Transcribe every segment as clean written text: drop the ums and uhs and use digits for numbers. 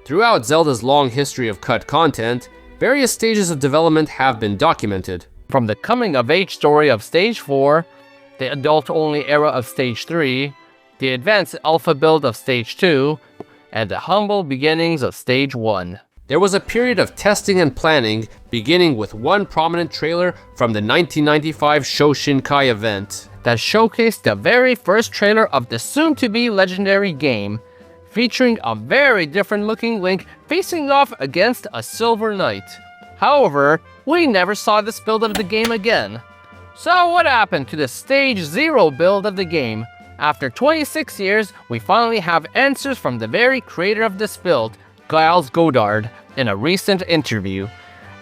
Throughout Zelda's long history of cut content, various stages of development have been documented. From the coming-of-age story of Stage 4, the adult-only era of Stage 3, the advanced alpha build of Stage 2, and the humble beginnings of Stage 1. There was a period of testing and planning, beginning with one prominent trailer from the 1995 Shoshinkai event that showcased the very first trailer of the soon-to-be legendary game, featuring a very different-looking Link facing off against a Silver Knight. However, we never saw this build of the game again. So what happened to the Stage 0 build of the game? After 26 years, we finally have answers from the very creator of this build, Giles Godard, in a recent interview.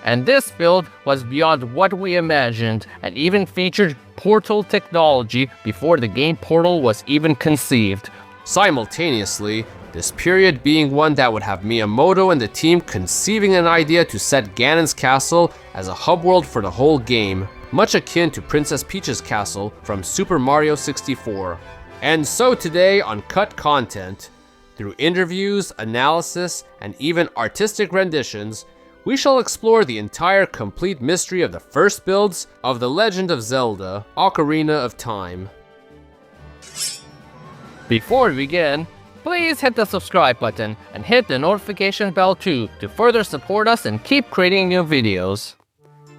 And this build was beyond what we imagined, and even featured Portal technology before the game Portal was even conceived. Simultaneously, this period being one that would have Miyamoto and the team conceiving an idea to set Ganon's castle as a hub world for the whole game, much akin to Princess Peach's castle from Super Mario 64. And so today on Cut Content, through interviews, analysis, and even artistic renditions, we shall explore the entire complete mystery of the first builds of The Legend of Zelda Ocarina of Time. Before we begin, please hit the subscribe button and hit the notification bell too to further support us and keep creating new videos.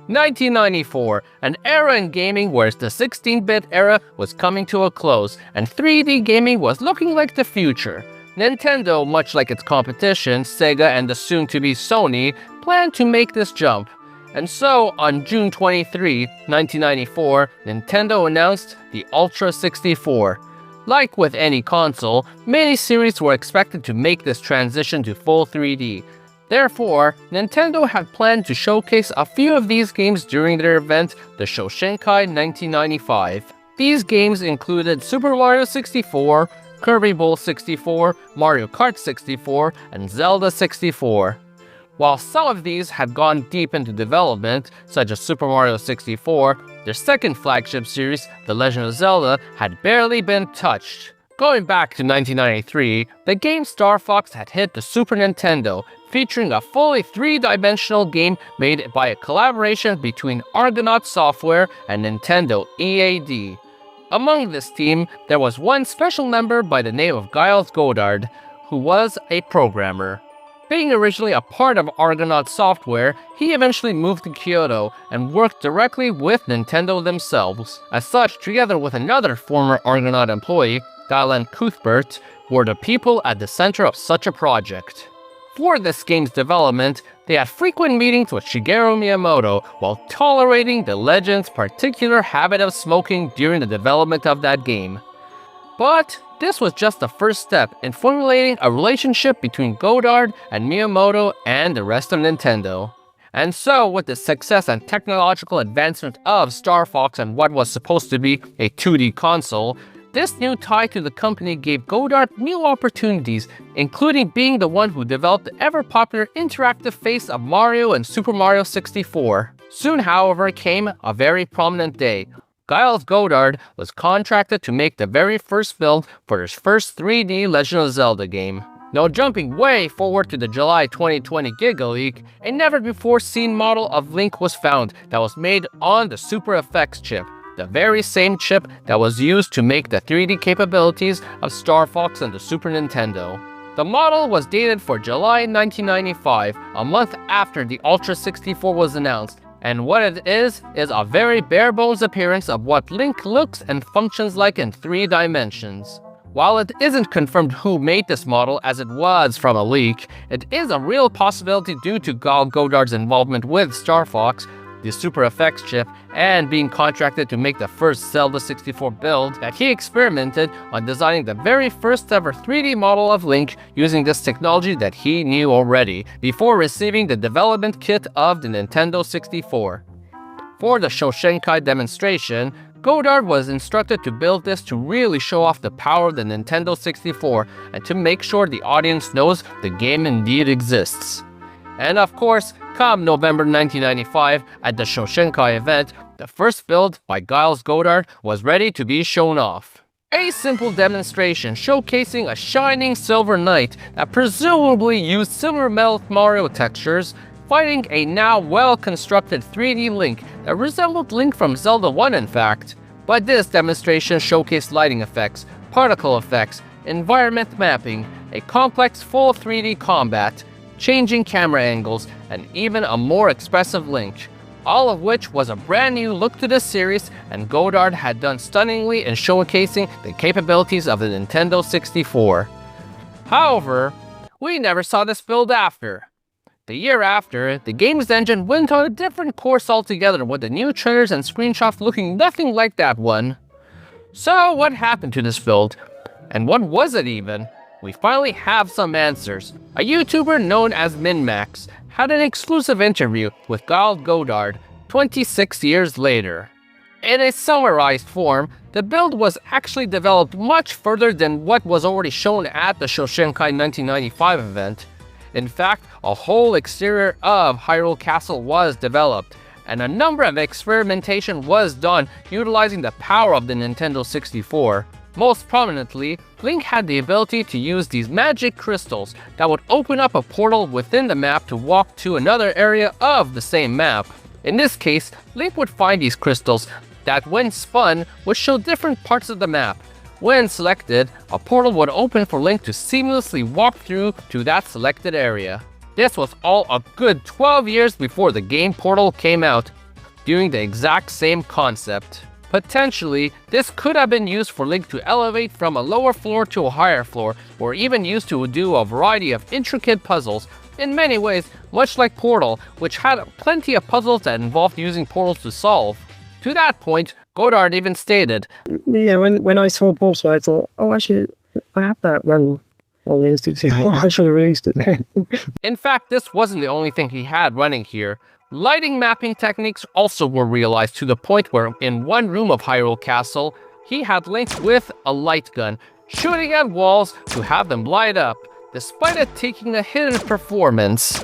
1994, an era in gaming where the 16-bit era was coming to a close and 3D gaming was looking like the future. Nintendo, much like its competition, Sega and the soon-to-be Sony, planned to make this jump. And so, on June 23, 1994, Nintendo announced the Ultra 64. Like with any console, many series were expected to make this transition to full 3D. Therefore, Nintendo had planned to showcase a few of these games during their event, the Shoshinkai 1995. These games included Super Mario 64, Kirby Bowl 64, Mario Kart 64, and Zelda 64. While some of these had gone deep into development, such as Super Mario 64, their second flagship series, The Legend of Zelda, had barely been touched. Going back to 1993, the game Star Fox had hit the Super Nintendo, featuring a fully three-dimensional game made by a collaboration between Argonaut Software and Nintendo EAD. Among this team, there was one special member by the name of Giles Godard, who was a programmer. Being originally a part of Argonaut Software, he eventually moved to Kyoto and worked directly with Nintendo themselves. As such, together with another former Argonaut employee, Dylan Cuthbert, were the people at the center of such a project. For this game's development, they had frequent meetings with Shigeru Miyamoto while tolerating the legend's particular habit of smoking during the development of that game. But this was just the first step in formulating a relationship between Godard and Miyamoto and the rest of Nintendo. And so, with the success and technological advancement of Star Fox and what was supposed to be a 2D console, this new tie to the company gave Godard new opportunities, including being the one who developed the ever-popular interactive face of Mario and Super Mario 64. Soon, however, came a very prominent day. Giles Godard was contracted to make the very first build for his first 3D Legend of Zelda game. Now jumping way forward to the July 2020 Giga Leak, a never-before-seen model of Link was found that was made on the Super FX chip, the very same chip that was used to make the 3D capabilities of Star Fox and the Super Nintendo. The model was dated for July 1995, a month after the Ultra 64 was announced, and what it is a very bare-bones appearance of what Link looks and functions like in 3 dimensions. While it isn't confirmed who made this model as it was from a leak, it is a real possibility due to Giles Godard's involvement with Star Fox, the Super FX chip, and being contracted to make the first Zelda 64 build that he experimented on designing the very first ever 3D model of Link using this technology that he knew already before receiving the development kit of the Nintendo 64. For the Shoshinkai demonstration, Godard was instructed to build this to really show off the power of the Nintendo 64 and to make sure the audience knows the game indeed exists. And of course, come November 1995, at the Shoshinkai event, the first build by Giles Godard was ready to be shown off. A simple demonstration showcasing a shining silver knight that presumably used similar Metal Mario textures, fighting a now well-constructed 3D Link that resembled Link from Zelda 1 in fact. But this demonstration showcased lighting effects, particle effects, environment mapping, a complex full 3D combat, changing camera angles, and even a more expressive Link. All of which was a brand new look to the series, and Godard had done stunningly in showcasing the capabilities of the Nintendo 64. However, we never saw this build after. The year after, the game's engine went on a different course altogether, with the new trailers and screenshots looking nothing like that one. So what happened to this build? And what was it even? We finally have some answers. A YouTuber known as MinMax had an exclusive interview with Godard 26 years later. In a summarized form, the build was actually developed much further than what was already shown at the Shoshinkai 1995 event. In fact, a whole exterior of Hyrule Castle was developed, and a number of experimentation was done utilizing the power of the Nintendo 64. Most prominently, Link had the ability to use these magic crystals that would open up a portal within the map to walk to another area of the same map. In this case, Link would find these crystals that, when spun, would show different parts of the map. When selected, a portal would open for Link to seamlessly walk through to that selected area. This was all a good 12 years before the game Portal came out, doing the exact same concept. Potentially, this could have been used for Link to elevate from a lower floor to a higher floor, or even used to do a variety of intricate puzzles, in many ways much like Portal, which had plenty of puzzles that involved using portals to solve. To that point, Godard even stated, Yeah, when I saw Portal, I thought, oh, I have that run on the Institute. I should have released it then. In fact, this wasn't the only thing he had running here. Lighting mapping techniques also were realized to the point where in one room of Hyrule Castle, he had Link with a light gun, shooting at walls to have them light up, despite it taking a hidden performance.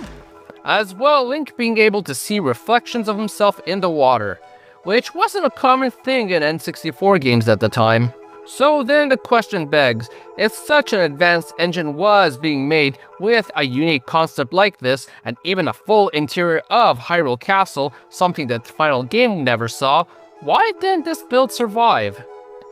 As well, Link being able to see reflections of himself in the water, which wasn't a common thing in N64 games at the time. So then the question begs, if such an advanced engine was being made with a unique concept like this, and even a full interior of Hyrule Castle, something that the final game never saw, why didn't this build survive?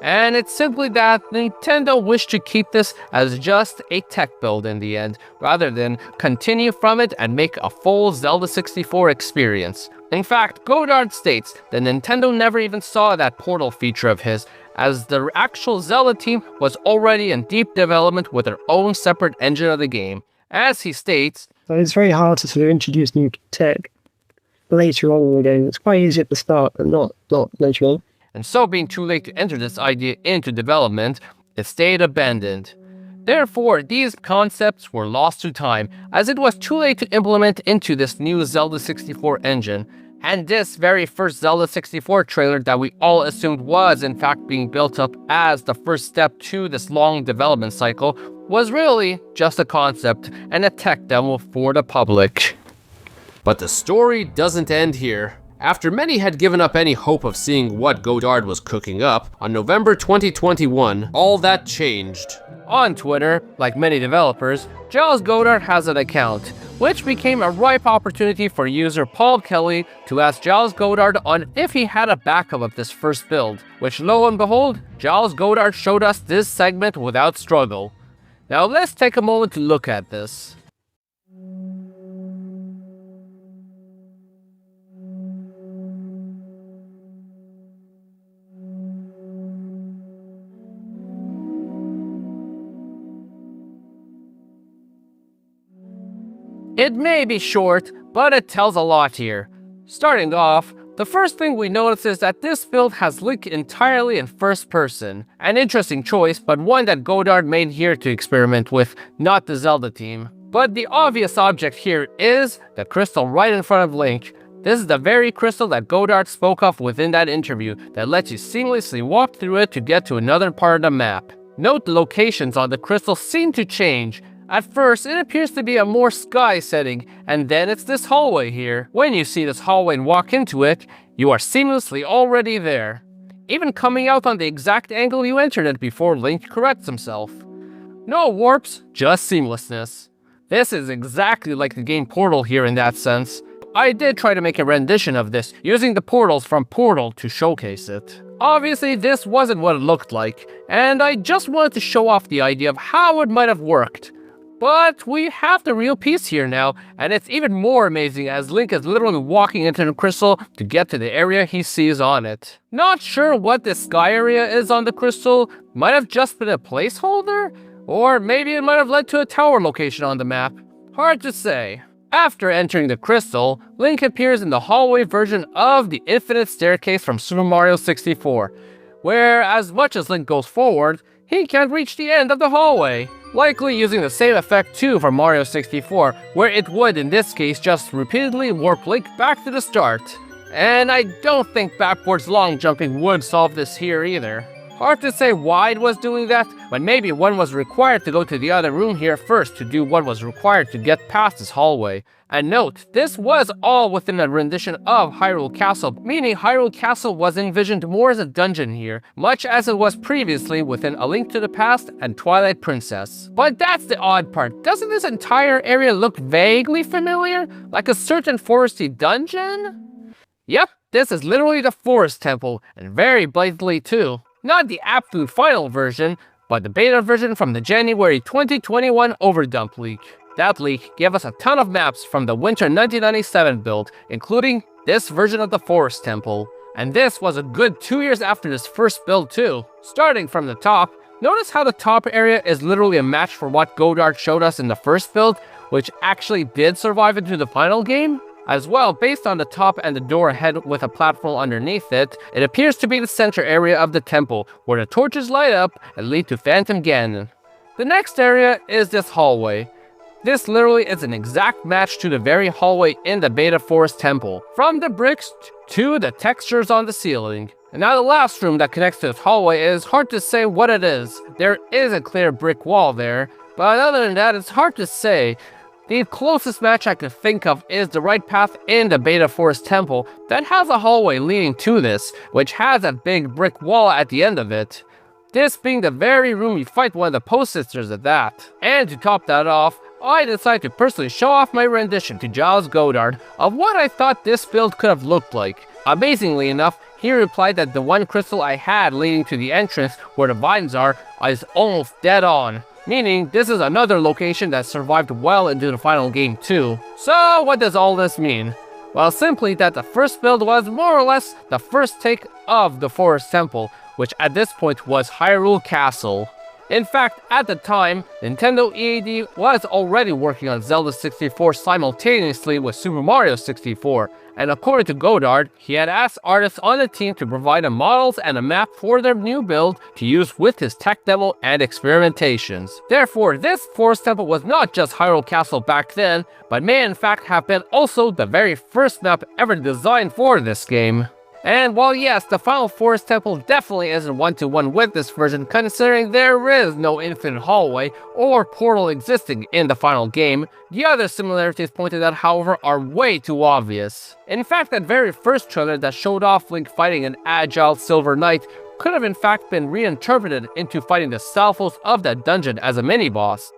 And it's simply that Nintendo wished to keep this as just a tech build in the end, rather than continue from it and make a full Zelda 64 experience. In fact, Godard states that Nintendo never even saw that Portal feature of his, as the actual Zelda team was already in deep development with their own separate engine of the game. As he states, So it's very hard to sort of introduce new tech later on in the game. It's quite easy at the start, but not later on. and so being too late to enter this idea into development, it stayed abandoned. Therefore, these concepts were lost to time, as it was too late to implement into this new Zelda 64 engine. And this very first Zelda 64 trailer that we all assumed was in fact being built up as the first step to this long development cycle was really just a concept and a tech demo for the public. But the story doesn't end here. After many had given up any hope of seeing what Godard was cooking up, on November 2021, all that changed. On Twitter, like many developers, Giles Godard has an account, which became a ripe opportunity for user Paul Kelly to ask Giles Godard on if he had a backup of this first build, which lo and behold, Giles Godard showed us this segment without struggle. Now let's take a moment to look at this. It may be short, but it tells a lot here. Starting off, the first thing we notice is that this build has Link entirely in first person. An interesting choice, but one that Godard made here to experiment with, not the Zelda team. But the obvious object here is the crystal right in front of Link. This is the very crystal that Godard spoke of within that interview that lets you seamlessly walk through it to get to another part of the map. Note the locations on the crystal seem to change. At first, it appears to be a more sky setting, and then it's this hallway here. When you see this hallway and walk into it, you are seamlessly already there. even coming out on the exact angle you entered it before Link corrects himself. No warps, just seamlessness. This is exactly like the game Portal here in that sense. I did try to make a rendition of this, using the portals from Portal to showcase it. Obviously, this wasn't what it looked like, and I just wanted to show off the idea of how it might have worked. But we have the real piece here now, and it's even more amazing as Link is literally walking into the crystal to get to the area he sees on it. Not sure what this sky area is on the crystal, might have just been a placeholder? Or maybe it might have led to a tower location on the map. Hard to say. After entering the crystal, Link appears in the hallway version of the infinite staircase from Super Mario 64, where as much as Link goes forward, he can't reach the end of the hallway. Likely using the same effect too for Mario 64, where it would in this case just repeatedly warp Link back to the start. And I don't think backwards long jumping would solve this here either. Hard to say why it was doing that, but maybe one was required to go to the other room here first to do what was required to get past this hallway. And note, this was all within a rendition of Hyrule Castle, meaning Hyrule Castle was envisioned more as a dungeon here, much as it was previously within A Link to the Past and Twilight Princess. But that's the odd part, doesn't this entire area look vaguely familiar? Like a certain foresty dungeon? Yep, this is literally the Forest Temple, and very blatantly too. Not the absolute final version, but the beta version from the January 2021 Overdump leak. That leak gave us a ton of maps from the Winter 1997 build, including this version of the Forest Temple. And this was a good 2 years after this first build too. Starting from the top, notice how the top area is literally a match for what Godard showed us in the first build, which actually did survive into the final game? As well, based on the top and the door ahead with a platform underneath it, it appears to be the center area of the temple, where the torches light up and lead to Phantom Ganon. The next area is this hallway. This literally is an exact match to the very hallway in the Beta Forest Temple, from the bricks to the textures on the ceiling. And now the last room that connects to this hallway is hard to say what it is. There is a clear brick wall there, but other than that, it's hard to say. The closest match I could think of is the right path in the Beta Forest Temple that has a hallway leading to this, which has a big brick wall at the end of it. This being the very room you fight one of the Post Sisters at that. And to top that off, I decided to personally show off my rendition to Giles Godard of what I thought this build could have looked like. Amazingly enough, he replied that the one crystal I had leading to the entrance where the vines are is almost dead on. Meaning, this is another location that survived well into the final game too. So, what does all this mean? Well, simply that the first build was more or less the first take of the Forest Temple, which at this point was Hyrule Castle. In fact, at the time, Nintendo EAD was already working on Zelda 64 simultaneously with Super Mario 64, and according to Godard, he had asked artists on the team to provide him models and a map for their new build to use with his tech demo and experimentations. Therefore, this Forest Temple was not just Hyrule Castle back then, but may in fact have been also the very first map ever designed for this game. And while yes, the final Forest Temple definitely isn't one-to-one with this version, considering there is no infinite hallway or portal existing in the final game, the other similarities pointed out, however, are way too obvious. In fact, that very first trailer that showed off Link fighting an agile Silver Knight could have in fact been reinterpreted into fighting the Stalfos of that dungeon as a mini-boss.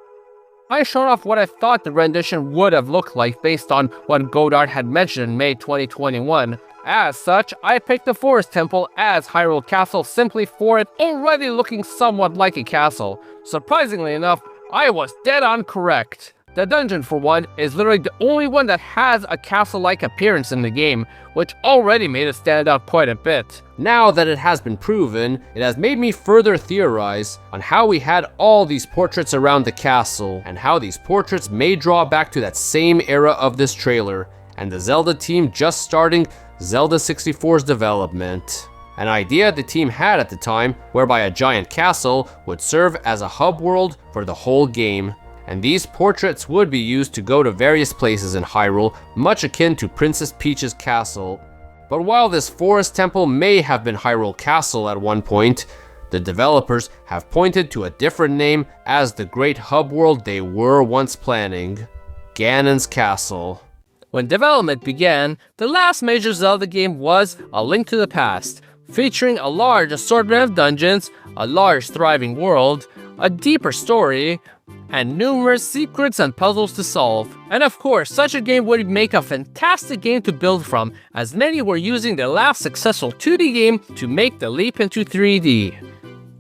I showed off what I thought the rendition would have looked like based on what Godard had mentioned in May 2021. As such, I picked the Forest Temple as Hyrule Castle simply for it already looking somewhat like a castle. Surprisingly enough, I was dead on correct. The dungeon, for one, is literally the only one that has a castle-like appearance in the game, which already made it stand out quite a bit. Now that it has been proven, it has made me further theorize on how we had all these portraits around the castle, and how these portraits may draw back to that same era of this trailer, and the Zelda team just starting Zelda 64's development. An idea the team had at the time, whereby a giant castle would serve as a hub world for the whole game. And these portraits would be used to go to various places in Hyrule, much akin to Princess Peach's castle. But while this Forest Temple may have been Hyrule Castle at one point, the developers have pointed to a different name as the great hub world they were once planning: Ganon's Castle. When development began, the last major Zelda game was A Link to the Past, featuring a large assortment of dungeons, a large thriving world, a deeper story, and numerous secrets and puzzles to solve. And of course, such a game would make a fantastic game to build from, as many were using their last successful 2D game to make the leap into 3D.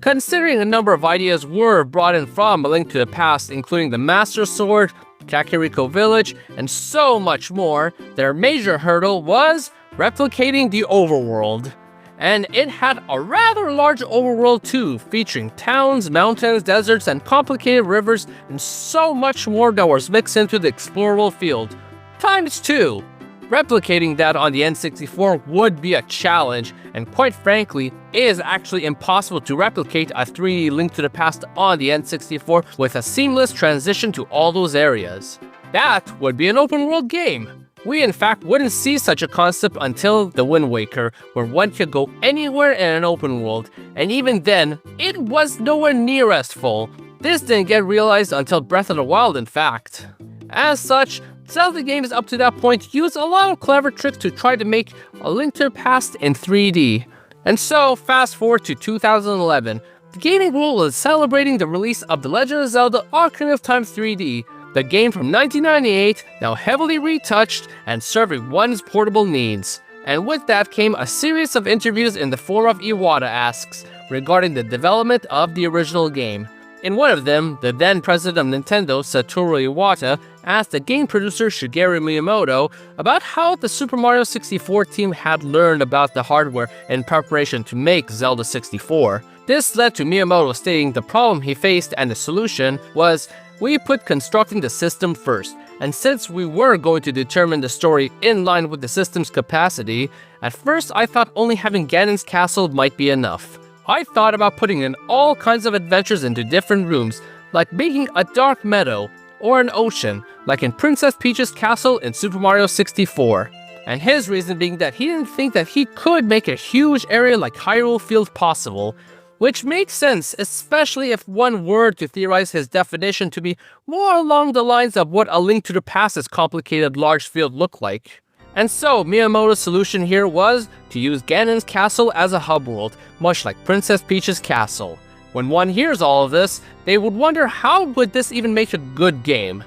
Considering a number of ideas were brought in from A Link to the Past, including the Master Sword, Kakariko Village, and so much more, their major hurdle was replicating the overworld. And it had a rather large overworld too, featuring towns, mountains, deserts, and complicated rivers, and so much more that was mixed into the explorable field. Times 2. Replicating that on the N64 would be a challenge, and quite frankly, it is actually impossible to replicate a 3D Link to the Past on the N64 with a seamless transition to all those areas. That would be an open world game. We in fact wouldn't see such a concept until The Wind Waker, where one could go anywhere in an open world, and even then, it was nowhere near as full. This didn't get realized until Breath of the Wild in fact. As such, Zelda games up to that point used a lot of clever tricks to try to make A Link to the Past in 3D. And so, fast forward to 2011, the gaming world was celebrating the release of The Legend of Zelda Ocarina of Time 3D, the game from 1998, now heavily retouched and serving one's portable needs. And with that came a series of interviews in the form of Iwata Asks regarding the development of the original game. In one of them, the then president of Nintendo, Satoru Iwata, asked the game producer Shigeru Miyamoto about how the Super Mario 64 team had learned about the hardware in preparation to make Zelda 64. This led to Miyamoto stating the problem he faced and the solution was, "We put constructing the system first, and since we were going to determine the story in line with the system's capacity, at first I thought only having Ganon's castle might be enough. I thought about putting in all kinds of adventures into different rooms, like making a dark meadow, or an ocean, like in Princess Peach's castle in Super Mario 64. And his reason being that he didn't think that he could make a huge area like Hyrule Field possible, which makes sense, especially if one were to theorize his definition to be more along the lines of what A Link to the Past's complicated large field looked like. And so, Miyamoto's solution here was to use Ganon's castle as a hub world, much like Princess Peach's castle. When one hears all of this, they would wonder how would this even make a good game?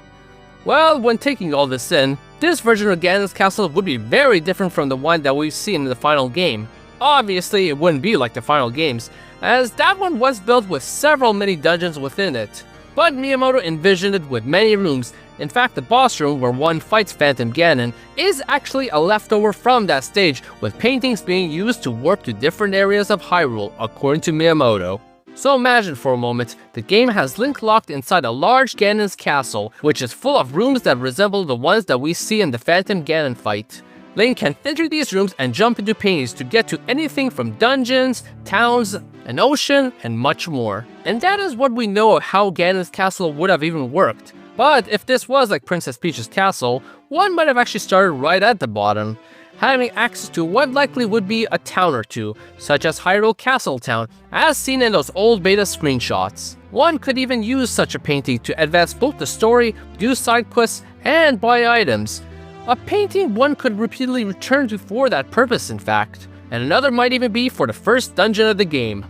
Well, when taking all this in, this version of Ganon's castle would be very different from the one that we've seen in the final game. Obviously, it wouldn't be like the final games, as that one was built with several mini dungeons within it. But Miyamoto envisioned it with many rooms. In fact, the boss room where one fights Phantom Ganon is actually a leftover from that stage, with paintings being used to warp to different areas of Hyrule, according to Miyamoto. So imagine for a moment, the game has Link locked inside a large Ganon's castle, which is full of rooms that resemble the ones that we see in the Phantom Ganon fight. Link can enter these rooms and jump into paintings to get to anything from dungeons, towns, an ocean, and much more. And that is what we know of how Ganon's castle would have even worked. But if this was like Princess Peach's castle, one might have actually started right at the bottom, having access to what likely would be a town or two, such as Hyrule Castle Town, as seen in those old beta screenshots. One could even use such a painting to advance both the story, do side quests, and buy items. A painting one could repeatedly return to for that purpose in fact, and another might even be for the first dungeon of the game.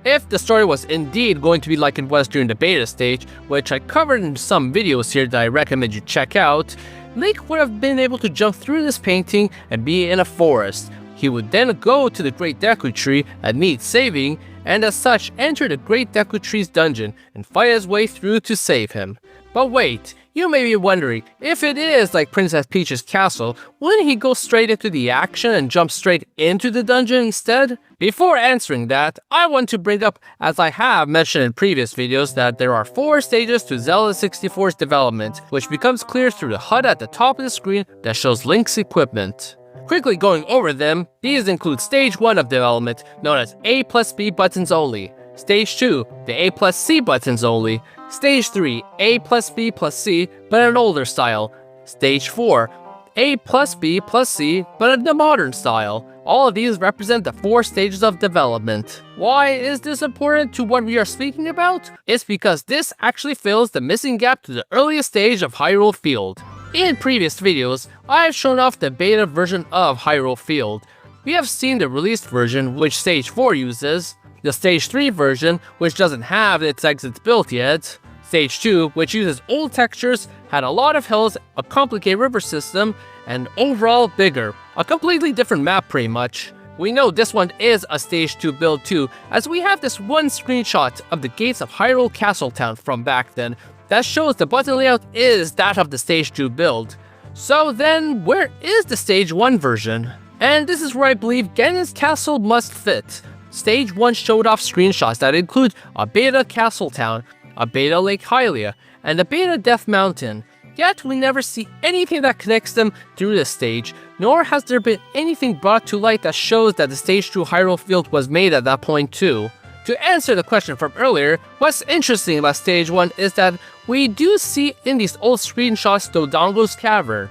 If the story was indeed going to be like it was during the beta stage, which I covered in some videos here that I recommend you check out, Link would have been able to jump through this painting and be in a forest. He would then go to the Great Deku Tree and need saving, and as such enter the Great Deku Tree's dungeon and fight his way through to save him. But wait, you may be wondering, if it is like Princess Peach's castle, wouldn't he go straight into the action and jump straight into the dungeon instead? Before answering that, I want to bring up, as I have mentioned in previous videos, that there are 4 stages to Zelda 64's development, which becomes clear through the HUD at the top of the screen that shows Link's equipment. Quickly going over them, these include Stage 1 of development, known as A+B buttons only. Stage 2, the A+C buttons only. Stage 3, A+B+C, but in an older style. Stage 4, A+B+C, but in the modern style. All of these represent the 4 stages of development. Why is this important to what we are speaking about? It's because this actually fills the missing gap to the earliest stage of Hyrule Field. In previous videos, I have shown off the beta version of Hyrule Field. We have seen the released version, which Stage 4 uses, the Stage 3 version, which doesn't have its exits built yet, Stage 2, which uses old textures, had a lot of hills, a complicated river system, and overall bigger. A completely different map pretty much. We know this one is a Stage 2 build too, as we have this one screenshot of the gates of Hyrule Castletown from back then that shows the button layout is that of the Stage 2 build. So then, where is the Stage 1 version? And this is where I believe Ganon's castle must fit. Stage 1 showed off screenshots that include a beta Castletown, a beta Lake Hylia, and a beta Death Mountain. Yet we never see anything that connects them through this stage, nor has there been anything brought to light that shows that the Stage 2 Hyrule field was made at that point too. To answer the question from earlier, what's interesting about Stage 1 is that we do see in these old screenshots Dodongo's Cavern.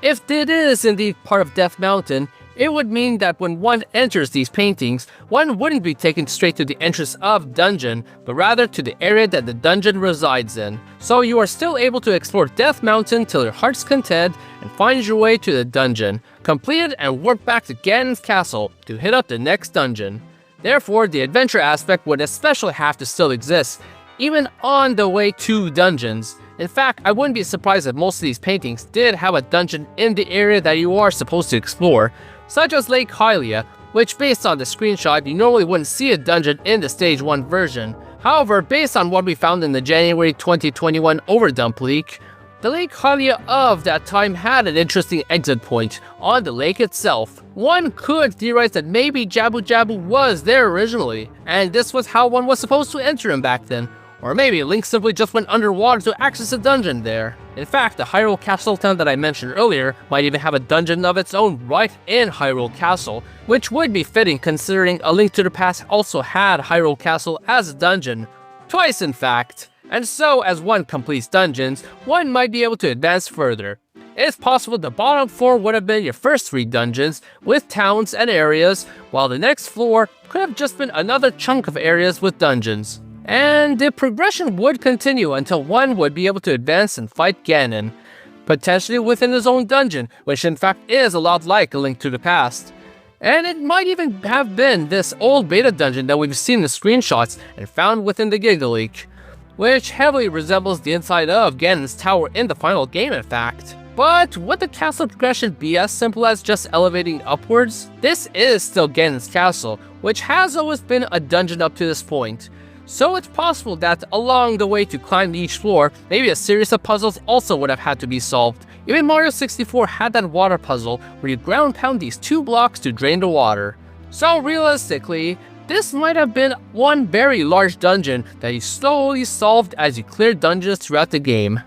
If it is indeed part of Death Mountain, it would mean that when one enters these paintings, one wouldn't be taken straight to the entrance of dungeon, but rather to the area that the dungeon resides in. So you are still able to explore Death Mountain till your heart's content and find your way to the dungeon, complete it and warp back to Ganon's castle to hit up the next dungeon. Therefore, the adventure aspect would especially have to still exist, even on the way to dungeons. In fact, I wouldn't be surprised if most of these paintings did have a dungeon in the area that you are supposed to explore, such as Lake Hylia, which based on the screenshot, you normally wouldn't see a dungeon in the Stage 1 version. However, based on what we found in the January 2021 Overdump leak, the Lake Hylia of that time had an interesting exit point on the lake itself. One could theorize that maybe Jabu Jabu was there originally, and this was how one was supposed to enter him back then. Or maybe Link simply just went underwater to access a dungeon there. In fact, the Hyrule Castletown that I mentioned earlier might even have a dungeon of its own right in Hyrule Castle, which would be fitting considering A Link to the Past also had Hyrule Castle as a dungeon. Twice in fact. And so, as one completes dungeons, one might be able to advance further. It's possible the bottom floor would have been your first 3 dungeons, with towns and areas, while the next floor could have just been another chunk of areas with dungeons. And the progression would continue until one would be able to advance and fight Ganon, potentially within his own dungeon, which in fact is a lot like A Link to the Past. And it might even have been this old beta dungeon that we've seen in the screenshots and found within the Giga Leak, which heavily resembles the inside of Ganon's tower in the final game in fact. But would the castle progression be as simple as just elevating upwards? This is still Ganon's castle, which has always been a dungeon up to this point. So it's possible that along the way to climb each floor, maybe a series of puzzles also would have had to be solved. Even Mario 64 had that water puzzle where you ground pound these 2 blocks to drain the water. So realistically, this might have been one very large dungeon that you slowly solved as you cleared dungeons throughout the game.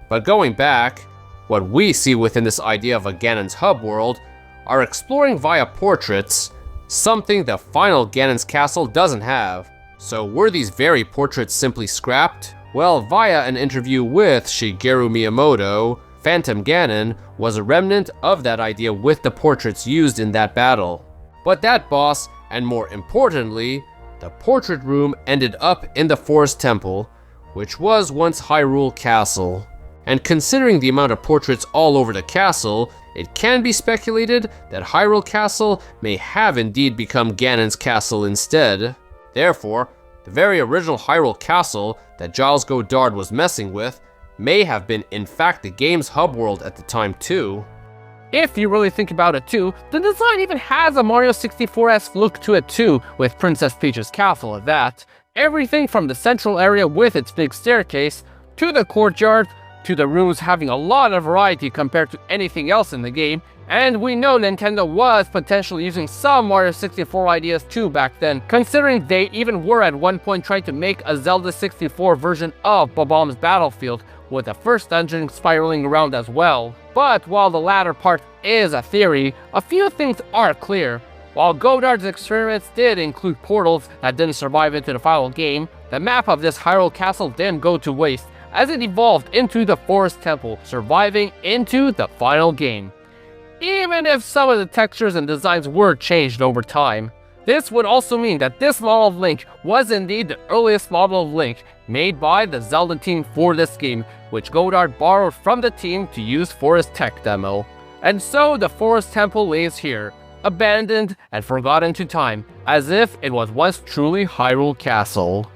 But going back, what we see within this idea of a Ganon's hub world are exploring via portraits, something the final Ganon's castle doesn't have. So were these very portraits simply scrapped? Well, via an interview with Shigeru Miyamoto, Phantom Ganon was a remnant of that idea with the portraits used in that battle. But that boss, and more importantly, the portrait room ended up in the Forest Temple, which was once Hyrule Castle. And considering the amount of portraits all over the castle, it can be speculated that Hyrule Castle may have indeed become Ganon's castle instead. Therefore, the very original Hyrule Castle that Giles Godard was messing with may have been in fact the game's hub world at the time too. If you really think about it too, the design even has a Mario 64-esque look to it too, with Princess Peach's castle at that. Everything from the central area with its big staircase, to the courtyard, to the rooms having a lot of variety compared to anything else in the game, and we know Nintendo was potentially using some Mario 64 ideas too back then, considering they even were at one point trying to make a Zelda 64 version of Bob-omb's Battlefield, with the first dungeon spiraling around as well. But while the latter part is a theory, a few things are clear. While Godard's experiments did include portals that didn't survive into the final game, the map of this Hyrule Castle didn't go to waste, as it evolved into the Forest Temple, surviving into the final game. Even if some of the textures and designs were changed over time. This would also mean that this model of Link was indeed the earliest model of Link made by the Zelda team for this game, which Godard borrowed from the team to use for his tech demo. And so the Forest Temple lays here, abandoned, and forgotten to time, as if it was once truly Hyrule Castle.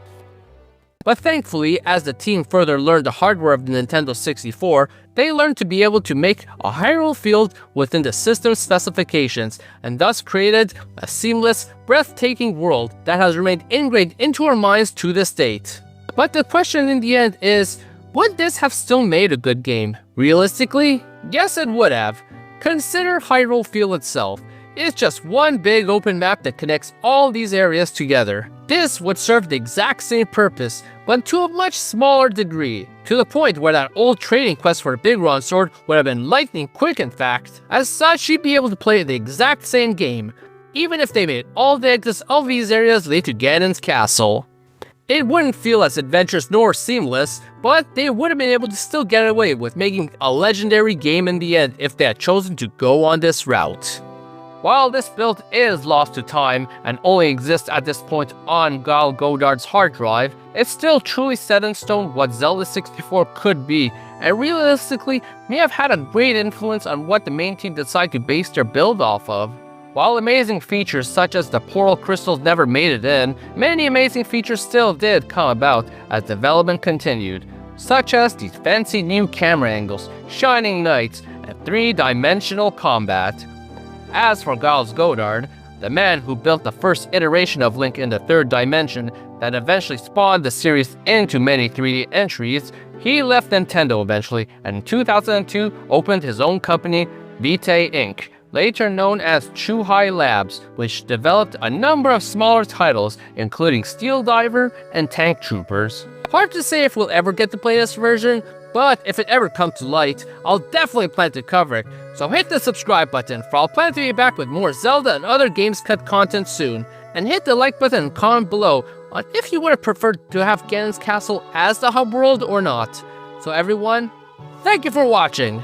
But thankfully, as the team further learned the hardware of the Nintendo 64, they learned to be able to make a Hyrule field within the system's specifications, and thus created a seamless, breathtaking world that has remained ingrained into our minds to this date. But the question in the end is, would this have still made a good game? Realistically, yes it would have. Consider Hyrule Field itself. It's just one big open map that connects all these areas together. This would serve the exact same purpose, but to a much smaller degree, to the point where that old trading quest for the Big Ron Sword would have been lightning quick in fact. As such, you'd be able to play the exact same game, even if they made all the exits of these areas lead to Ganon's castle. It wouldn't feel as adventurous nor seamless, but they would have been able to still get away with making a legendary game in the end if they had chosen to go on this route. While this build is lost to time and only exists at this point on Gal Godard's hard drive, it's still truly set in stone what Zelda 64 could be, and realistically may have had a great influence on what the main team decided to base their build off of. While amazing features such as the portal crystals never made it in, many amazing features still did come about as development continued, such as these fancy new camera angles, shining knights, and 3-dimensional combat. As for Giles Godard, the man who built the first iteration of Link in the third dimension that eventually spawned the series into many 3D entries, he left Nintendo eventually and in 2002 opened his own company, Vitae Inc., later known as Chuhai Labs, which developed a number of smaller titles including Steel Diver and Tank Troopers. Hard to say if we'll ever get to play this version, but if it ever comes to light, I'll definitely plan to cover it, so hit the subscribe button for I'll plan to be back with more Zelda and other Games Cut content soon, and hit the like button and comment below on if you would have preferred to have Ganon's Castle as the hub world or not. So everyone, thank you for watching!